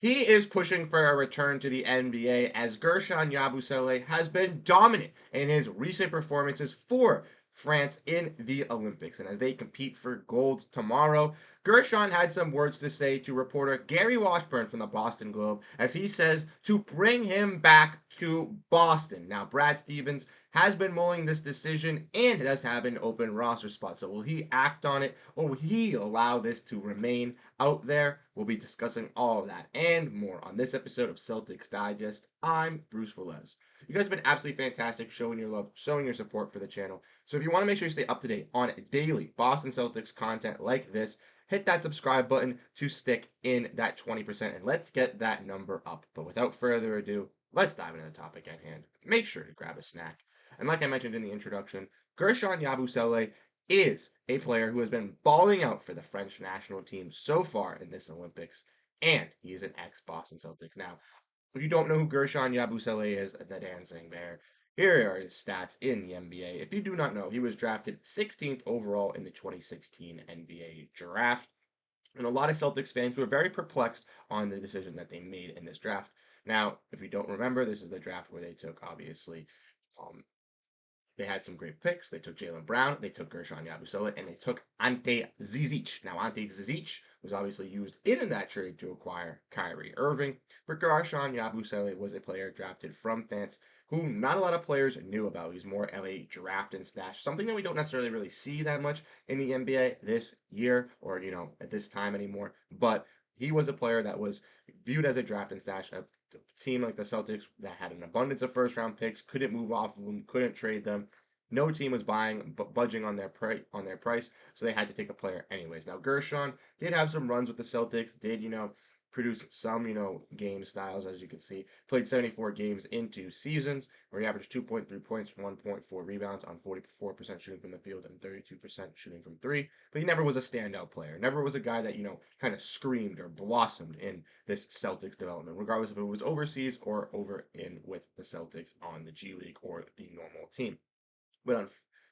He is pushing for a return to the NBA as Guerschon Yabusele has been dominant in his recent performances for France in the Olympics. And as they compete for gold tomorrow, Guerschon had some words to say to reporter Gary Washburn from the Boston Globe as he says to bring him back to Boston. Now, Brad Stevens has been mulling this decision and does have an open roster spot. So will he act on it or will he allow this to remain out there? We'll be discussing all of that and more on this episode of Celtics Digest. I'm Bruce Velez. You guys have been absolutely fantastic showing your love, showing your support for the channel. So if you want to make sure you stay up to date on daily Boston Celtics content like this, hit that subscribe button to stick in that 20% and let's get that number up. But without further ado, let's dive into the topic at hand. Make sure to grab a snack. And like I mentioned in the introduction, Guerschon Yabusele is a player who has been balling out for the French national team so far in this Olympics, and he is an ex-Boston Celtic. Now, if you don't know who Guerschon Yabusele is, the dancing bear, here are his stats in the NBA. If you do not know, he was drafted 16th overall in the 2016 NBA draft. And a lot of Celtics fans were very perplexed on the decision that they made in this draft. Now, if you don't remember, this is the draft where they took, obviously, um, they had some great picks. They took Jaylen Brown, they took Guerschon Yabusele, and they took Ante Zizic. Now, Ante Zizic was obviously used in that trade to acquire Kyrie Irving, but Guerschon Yabusele was a player drafted from France who not a lot of players knew about. He's more of a draft and stash, something that we don't necessarily really see that much in the NBA this year or, at this time anymore. But he was a player that was viewed as a draft and stash, a team like the Celtics that had an abundance of first round picks, couldn't move off of them, couldn't trade them. No team was budging on their price, so they had to take a player anyways. Now Guerschon did have some runs with the Celtics, did produce some game styles as you can see. Played 74 games in 2 seasons, where he averaged 2.3 points, 1.4 rebounds on 44% shooting from the field and 32% shooting from three. But he never was a standout player. Never was a guy that kind of screamed or blossomed in this Celtics development, regardless if it was overseas or over in with the Celtics on the G League or the normal team.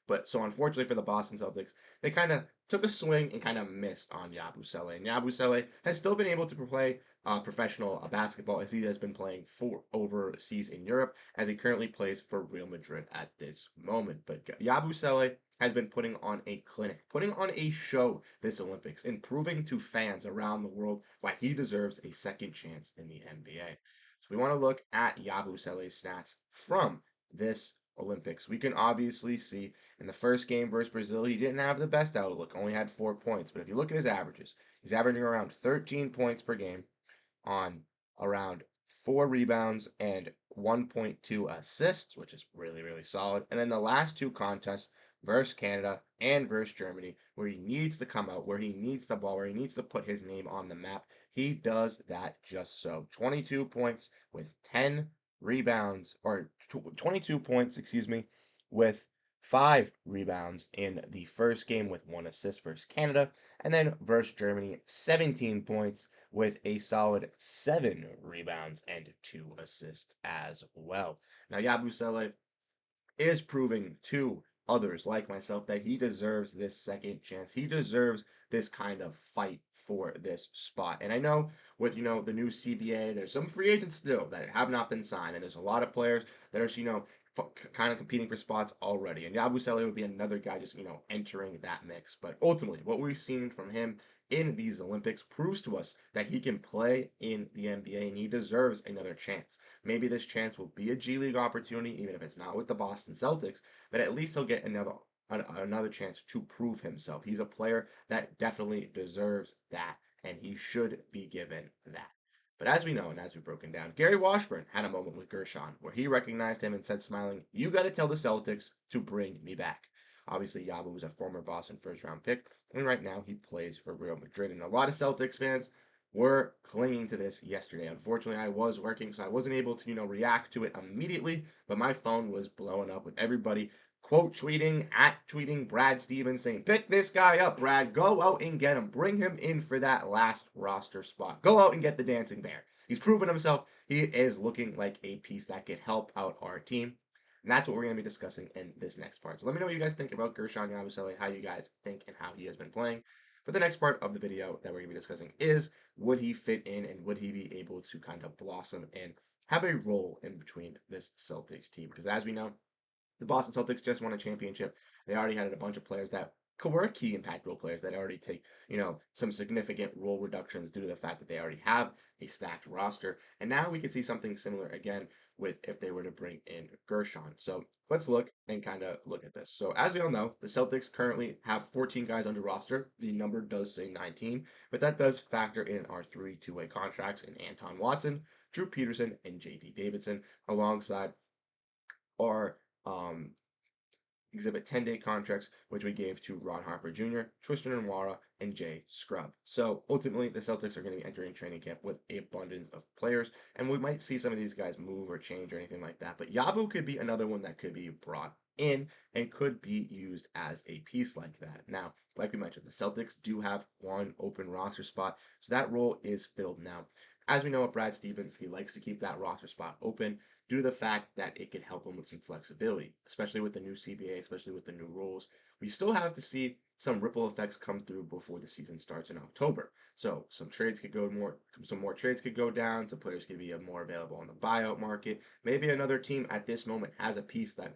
But so unfortunately for the Boston Celtics, they kind of took a swing and kind of missed on Yabusele. And Yabusele has still been able to play professional basketball as he has been playing for overseas in Europe, as he currently plays for Real Madrid at this moment. But Yabusele has been putting on a clinic, putting on a show this Olympics, and proving to fans around the world why he deserves a second chance in the NBA. So we want to look at Yabusele's stats from this Olympics. We can obviously see in the first game versus Brazil, he didn't have the best outlook, only had 4 points. But if you look at his averages, he's averaging around 13 points per game on around 4 rebounds and 1.2 assists, which is really, really solid. And then the last two contests versus Canada and versus Germany, where he needs to come out, where he needs the ball, where he needs to put his name on the map, he does that just so. 22 points with 10 rebounds, or 22 points, excuse me, with 5 rebounds in the first game with 1 assist versus Canada, and then versus Germany, 17 points with a solid 7 rebounds and 2 assists as well. Now, Yabusele is proving to others like myself that he deserves this second chance. He deserves this kind of fight for this spot. And I know with the new CBA, there's some free agents still that have not been signed, and there's a lot of players that are kind of competing for spots already. And Yabusele would be another guy just entering that mix. But ultimately, what we've seen from him in these Olympics proves to us that he can play in the NBA and he deserves another chance. Maybe this chance will be a G League opportunity, even if it's not with the Boston Celtics, but at least he'll get another chance to prove himself. He's a player that definitely deserves that, and he should be given that. But as we know, and as we've broken down, Gary Washburn had a moment with Guerschon where he recognized him and said, smiling, "You got to tell the Celtics to bring me back." Obviously, Yabu was a former Boston first round pick, and right now he plays for Real Madrid. And a lot of Celtics fans were clinging to this yesterday. Unfortunately, I was working, so I wasn't able to, react to it immediately, but my phone was blowing up with everybody quote tweeting Brad Stevens saying, "Pick this guy up, Brad. Go out and get him. Bring him in for that last roster spot. Go out and get the dancing bear. He's proven himself. He is looking like a piece that could help out our team." And that's what we're going to be discussing in this next part. So let me know what you guys think about Guerschon Yabusele, how you guys think and how he has been playing. But the next part of the video that we're going to be discussing is, would he fit in and would he be able to kind of blossom and have a role in between this Celtics team? Because as we know, the Boston Celtics just won a championship. They already had a bunch of players that were key impact role players that already take, some significant role reductions due to the fact that they already have a stacked roster. And now we could see something similar again with if they were to bring in Guerschon. So let's look and kind of look at this. So as we all know, the Celtics currently have 14 guys under roster. The number does say 19, but that does factor in our 3 two-way contracts in Anton Watson, Jrue Peterson, and JD Davidson, alongside our Exhibit 10-day contracts, which we gave to Ron Harper Jr., Tristan Nwara, and Jay Scrubb. So ultimately, the Celtics are going to be entering training camp with an abundance of players, and we might see some of these guys move or change or anything like that. But Yabu could be another one that could be brought in and could be used as a piece like that. Now, like we mentioned, the Celtics do have one open roster spot, so that role is filled now. As we know with Brad Stevens, he likes to keep that roster spot open due to the fact that it could help him with some flexibility, especially with the new CBA, especially with the new rules. We still have to see some ripple effects come through before the season starts in October. So some more trades could go down, some players could be more available on the buyout market. Maybe another team at this moment has a piece that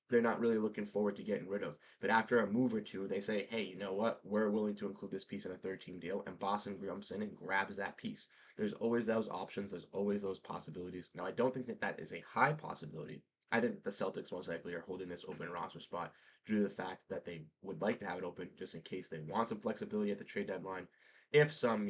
they're not really looking forward to getting rid of. But after a move or two, they say, hey, you know what? We're willing to include this piece in a third team deal. And Boston jumps in and grabs that piece. There's always those options. There's always those possibilities. Now, I don't think that that is a high possibility. I think the Celtics most likely are holding this open roster spot due to the fact that they would like to have it open just in case they want some flexibility at the trade deadline. If some,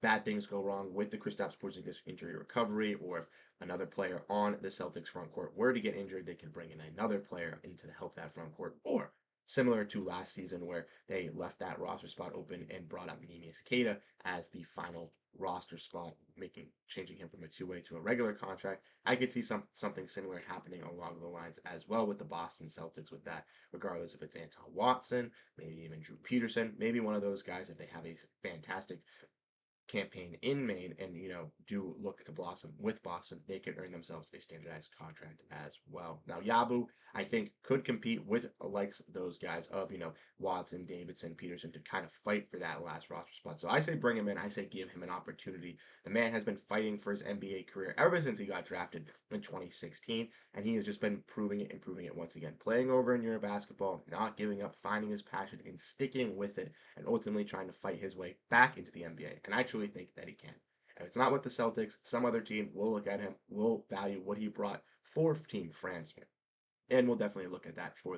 bad things go wrong with the Kristaps Porziņģis injury recovery, or if another player on the Celtics front court were to get injured, they can bring in another player into to help that front court. Or similar to last season where they left that roster spot open and brought up Neemias Queta as the final roster spot, changing him from a two-way to a regular contract. I could see something similar happening along the lines as well with the Boston Celtics with that, regardless if it's Anton Watson, maybe even Jrue Peterson, maybe one of those guys if they have a fantastic campaign in Maine and do look to blossom with Boston, they could earn themselves a standardized contract as well. Now Yabu, I think, could compete with likes those guys of Watson, Davidson, Peterson to kind of fight for that last roster spot. So I say bring him in. I say give him an opportunity. The man has been fighting for his NBA career ever since he got drafted in 2016, and he has just been proving it and proving it once again. Playing over in Euro basketball, not giving up, finding his passion and sticking with it, and ultimately trying to fight his way back into the NBA. And I truly think that he can. If it's not with the Celtics, some other team will look at him, will value what he brought for Team France, and we'll definitely look at that for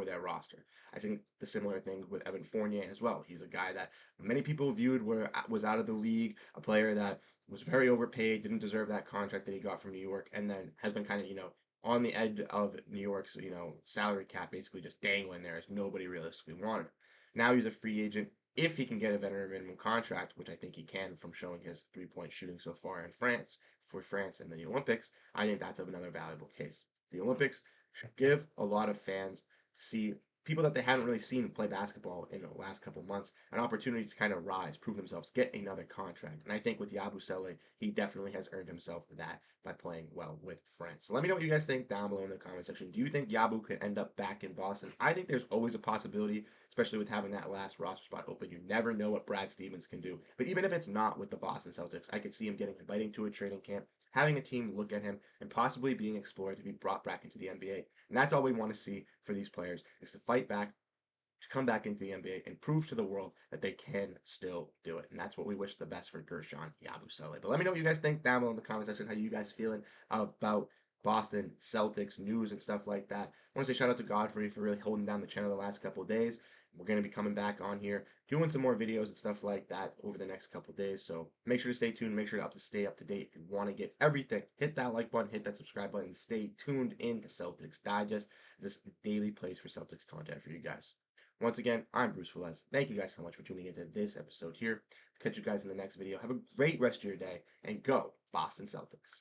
their roster. I think the similar thing with Evan Fournier as well. He's a guy that many people viewed was out of the league, a player that was very overpaid, didn't deserve that contract that he got from New York, and then has been kind of on the edge of New York's salary cap, basically just dangling there as nobody realistically wanted him. Now he's a free agent. If he can get a veteran minimum contract, which I think he can from showing his 3-point shooting so far in France, for France and the Olympics, I think that's another valuable case. The Olympics should give a lot of fans see people that they haven't really seen play basketball in the last couple months an opportunity to kind of rise, prove themselves, get another contract. And I think with Yabusele, he definitely has earned himself that by playing well with France. So let me know what you guys think down below in the comment section. Do you think Yabu could end up back in Boston? I think there's always a possibility, especially with having that last roster spot open. You never know what Brad Stevens can do. But even if it's not with the Boston Celtics, I could see him getting invited to a training camp, having a team look at him, and possibly being explored to be brought back into the NBA. And that's all we want to see for these players, is to fight back, to come back into the NBA and prove to the world that they can still do it. And that's what we wish the best for Guerschon Yabusele. But let me know what you guys think down below in the comment section. How you guys feeling about Boston Celtics news and stuff like that? I want to say shout out to Godfrey for really holding down the channel the last couple of days. We're going to be coming back on here, doing some more videos and stuff like that over the next couple of days. So make sure to stay tuned. Make sure to stay up to date. If you want to get everything, hit that like button, hit that subscribe button, stay tuned in to Celtics Digest. This is the daily place for Celtics content for you guys. Once again, I'm Bruce Veliz. Thank you guys so much for tuning into this episode here. Catch you guys in the next video. Have a great rest of your day, and go Boston Celtics.